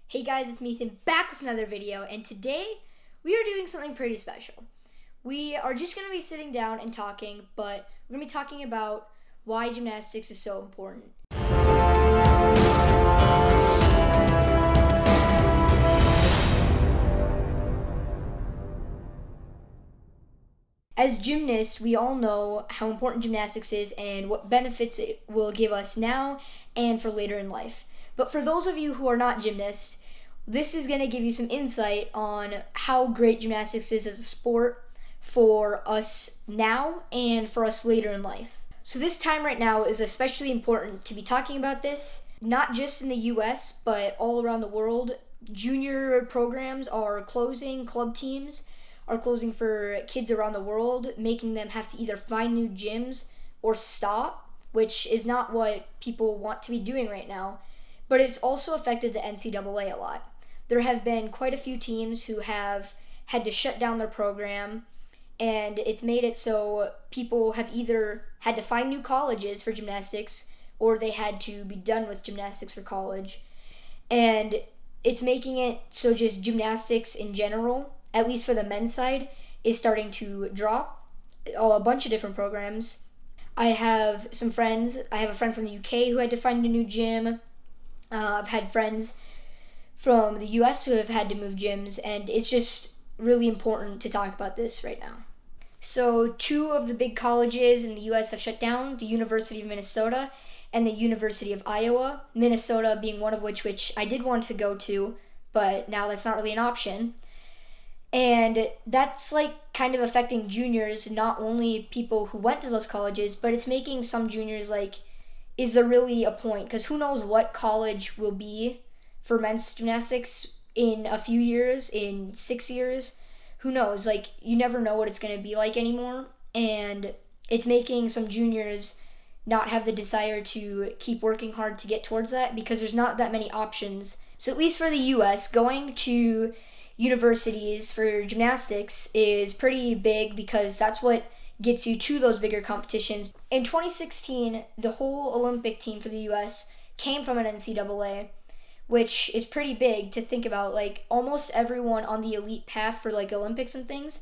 Hey guys, it's Ethan back with another video, and today we are doing something pretty special. We are just going to be sitting down and talking, but we're going to be talking about why gymnastics is so important. As gymnasts, we all know how important gymnastics is and what benefits it will give us now and for later in life. But for those of you who are not gymnasts, this is going to give you some insight on how great gymnastics is as a sport for us now and for us later in life. So this time right now is especially important to be talking about this, not just in the US, but all around the world. Junior programs are closing, club teams are closing for kids around the world, making them have to either find new gyms or stop, which is not what people want to be doing right now. But it's also affected the NCAA a lot. There have been quite a few teams who have had to shut down their program, and it's made it so people have either had to find new colleges for gymnastics or they had to be done with gymnastics for college. And it's making it so just gymnastics in general, at least for the men's side, is starting to drop. A bunch of different programs. I have some friends. I have a friend from the UK who had to find a new gym. I've had friends from the US who have had to move gyms, and it's just really important to talk about this right now. So 2 of the big colleges in the US have shut down, the University of Minnesota and the University of Iowa. Minnesota being one of which I did want to go to, but now that's not really an option. And that's kind of affecting juniors, not only people who went to those colleges, but it's making some juniors is there really a point? Because who knows what college will be for men's gymnastics in a few years, in 6 years. Who knows? You never know what it's going to be like anymore. And it's making some juniors not have the desire to keep working hard to get towards that because there's not that many options. So at least for the US, going to universities for gymnastics is pretty big because that's what gets you to those bigger competitions. In 2016, the whole Olympic team for the US came from an NCAA, which is pretty big to think about. Almost everyone on the elite path for Olympics and things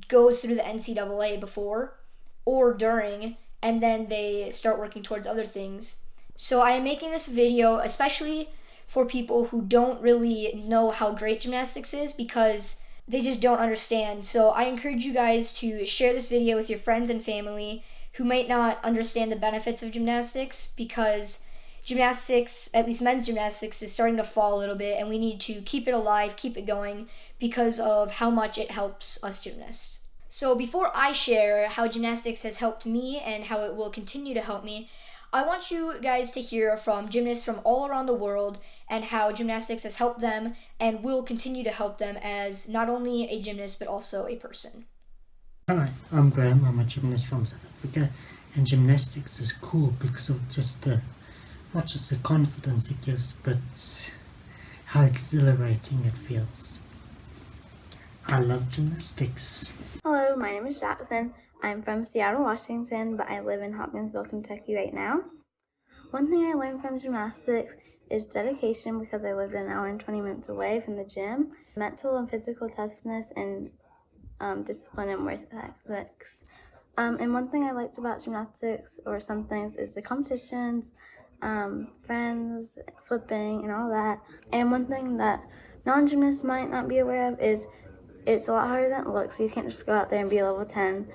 goes through the NCAA before or during, and then they start working towards other things. So I am making this video especially for people who don't really know how great gymnastics is because they just don't understand. So I encourage you guys to share this video with your friends and family who might not understand the benefits of gymnastics, because gymnastics, at least men's gymnastics, is starting to fall a little bit, and we need to keep it alive, keep it going, because of how much it helps us gymnasts. So before I share how gymnastics has helped me and how it will continue to help me, I want you guys to hear from gymnasts from all around the world and how gymnastics has helped them and will continue to help them as not only a gymnast but also a person. Hi, I'm Graham. I'm a gymnast from South Africa, and gymnastics is cool because of not just the confidence it gives, but how exhilarating it feels. I love gymnastics. Hello, my name is Jackson. I'm from Seattle, Washington, but I live in Hopkinsville, Kentucky right now. One thing I learned from gymnastics is dedication, because I lived an hour and 20 minutes away from the gym, mental and physical toughness, and discipline and work ethics. And one thing I liked about gymnastics, or some things, is the competitions, friends, flipping, and all that. And one thing that non-gymnasts might not be aware of is it's a lot harder than it looks, so you can't just go out there and be level 10.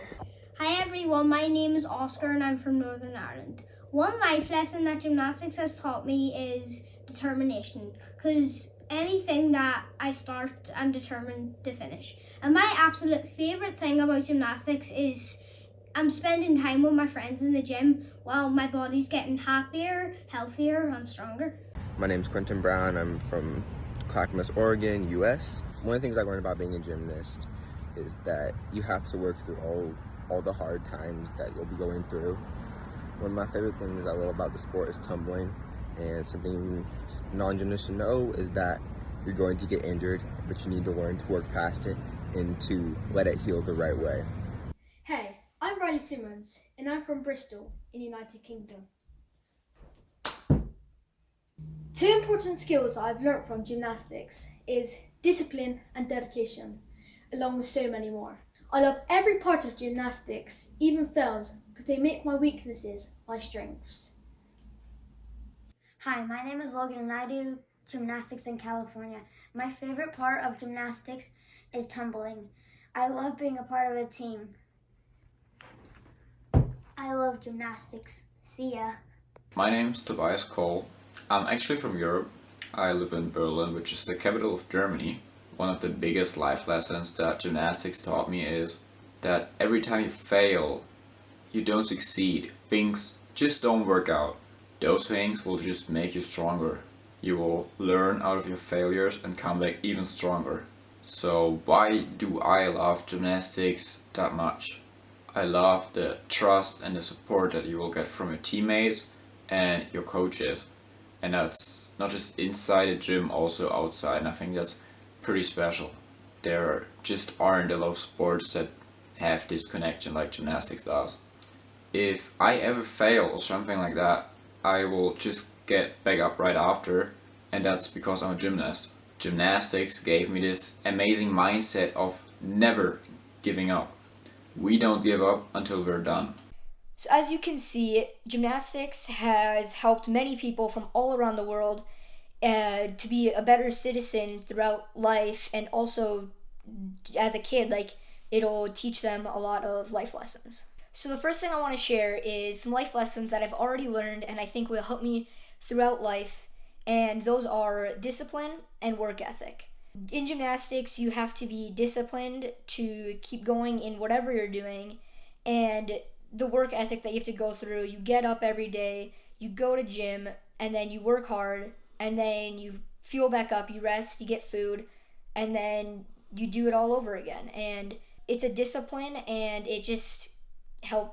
Hi everyone, my name is Oscar and I'm from Northern Ireland. One life lesson that gymnastics has taught me is determination, because anything that I start, I'm determined to finish. And my absolute favourite thing about gymnastics is I'm spending time with my friends in the gym while my body's getting happier, healthier and stronger. My name's Quentin Brown. I'm from Clackamas, Oregon, US. One of the things I learned about being a gymnast is that you have to work through all the hard times that you'll be going through. One of my favorite things I love about the sport is tumbling, and something non-gymnasts should know is that you're going to get injured, but you need to learn to work past it and to let it heal the right way. Hey, I'm Riley Simmons, and I'm from Bristol in the United Kingdom. Two important skills I've learned from gymnastics is discipline and dedication, along with so many more. I love every part of gymnastics, even fails, because they make my weaknesses my strengths. Hi, my name is Logan and I do gymnastics in California. My favorite part of gymnastics is tumbling. I love being a part of a team. I love gymnastics. See ya. My name's Tobias Cole. I'm actually from Europe. I live in Berlin, which is the capital of Germany. One of the biggest life lessons that gymnastics taught me is that every time you fail, you don't succeed. Things just don't work out. Those things will just make you stronger. You will learn out of your failures and come back even stronger. So why do I love gymnastics that much? I love the trust and the support that you will get from your teammates and your coaches. And that's not just inside the gym, also outside. And I think that's pretty special. There just aren't a lot of sports that have this connection like gymnastics does. If I ever fail or something like that, I will just get back up right after, and that's because I'm a gymnast. Gymnastics gave me this amazing mindset of never giving up. We don't give up until we're done. So as you can see, gymnastics has helped many people from all around the world to be a better citizen throughout life, and also as a kid, like it'll teach them a lot of life lessons. So the first thing I want to share is some life lessons that I've already learned and I think will help me throughout life, and those are discipline and work ethic. In gymnastics, you have to be disciplined to keep going in whatever you're doing, and the work ethic that you have to go through, you get up every day, you go to gym, and then you work hard, and then you fuel back up, you rest, you get food, and then you do it all over again. And it's a discipline, and it just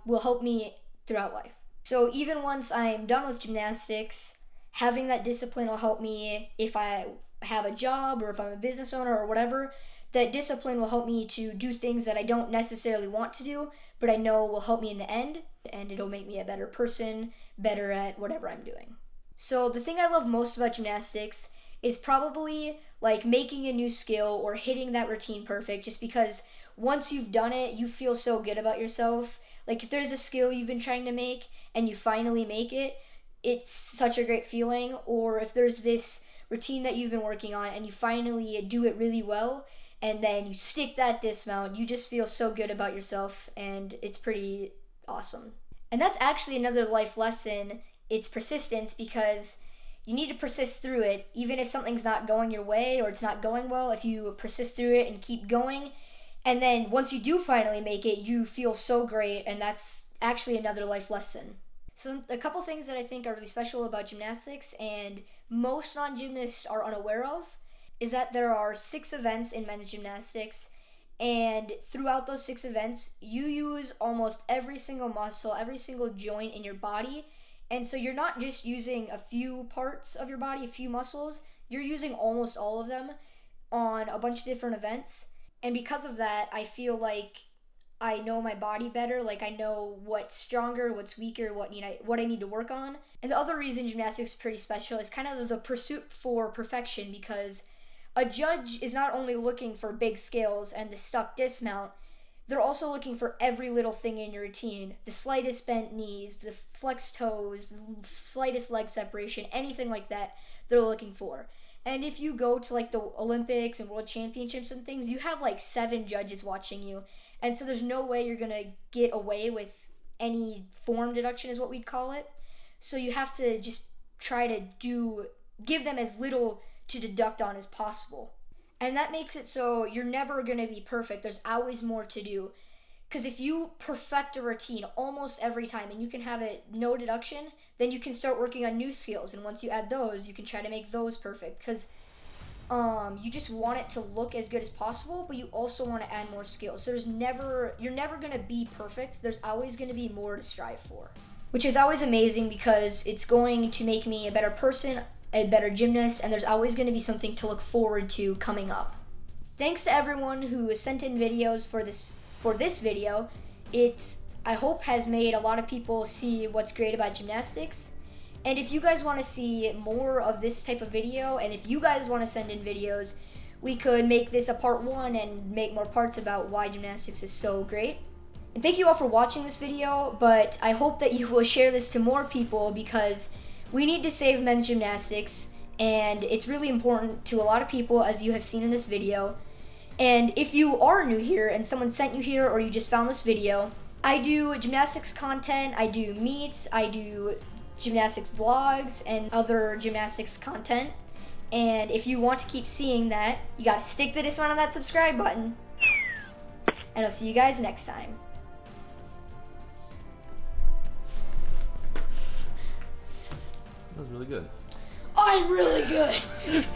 will help me throughout life. So even once I'm done with gymnastics, having that discipline will help me if I have a job or if I'm a business owner or whatever. That discipline will help me to do things that I don't necessarily want to do, but I know will help me in the end, and it'll make me a better person, better at whatever I'm doing. So the thing I love most about gymnastics is probably like making a new skill or hitting that routine perfect, just because once you've done it, you feel so good about yourself. Like if there's a skill you've been trying to make and you finally make it, it's such a great feeling. Or if there's this routine that you've been working on and you finally do it really well, and then you stick that dismount, you just feel so good about yourself, and it's pretty awesome. And that's actually another life lesson. It's persistence, because you need to persist through it. Even if something's not going your way or it's not going well, if you persist through it and keep going, and then once you do finally make it, you feel so great, and that's actually another life lesson. So a couple things that I think are really special about gymnastics and most non-gymnasts are unaware of is that there are 6 events in men's gymnastics, and throughout those 6 events, you use almost every single muscle, every single joint in your body. And so you're not just using a few parts of your body, a few muscles, you're using almost all of them on a bunch of different events. And because of that, I feel like I know my body better. Like I know what's stronger, what's weaker, what I need to work on. And the other reason gymnastics is pretty special is kind of the pursuit for perfection, because a judge is not only looking for big skills and the stuck dismount, they're also looking for every little thing in your routine. The slightest bent knees, the flexed toes, the slightest leg separation, anything like that, they're looking for. And if you go to like the Olympics and World Championships and things, you have like 7 judges watching you. And so there's no way you're going to get away with any form deduction is what we'd call it. So you have to just try to give them as little to deduct on as possible. And that makes it so you're never going to be perfect. There's always more to do. Because if you perfect a routine almost every time and you can have it no deduction, then you can start working on new skills. And once you add those, you can try to make those perfect. Because you just want it to look as good as possible, but you also want to add more skills. So you're never going to be perfect. There's always going to be more to strive for. Which is always amazing, because it's going to make me a better person, a better gymnast, and there's always going to be something to look forward to coming up. Thanks to everyone who sent in videos for this video. It, I hope, has made a lot of people see what's great about gymnastics. And if you guys want to see more of this type of video, and if you guys want to send in videos, we could make this a part 1 and make more parts about why gymnastics is so great. And thank you all for watching this video, but I hope that you will share this to more people because we need to save men's gymnastics, and it's really important to a lot of people, as you have seen in this video. And if you are new here and someone sent you here or you just found this video, I do gymnastics content, I do meets, I do gymnastics vlogs and other gymnastics content. And if you want to keep seeing that, you gotta stick the one on that subscribe button. And I'll see you guys next time. That was really good. I'm really good.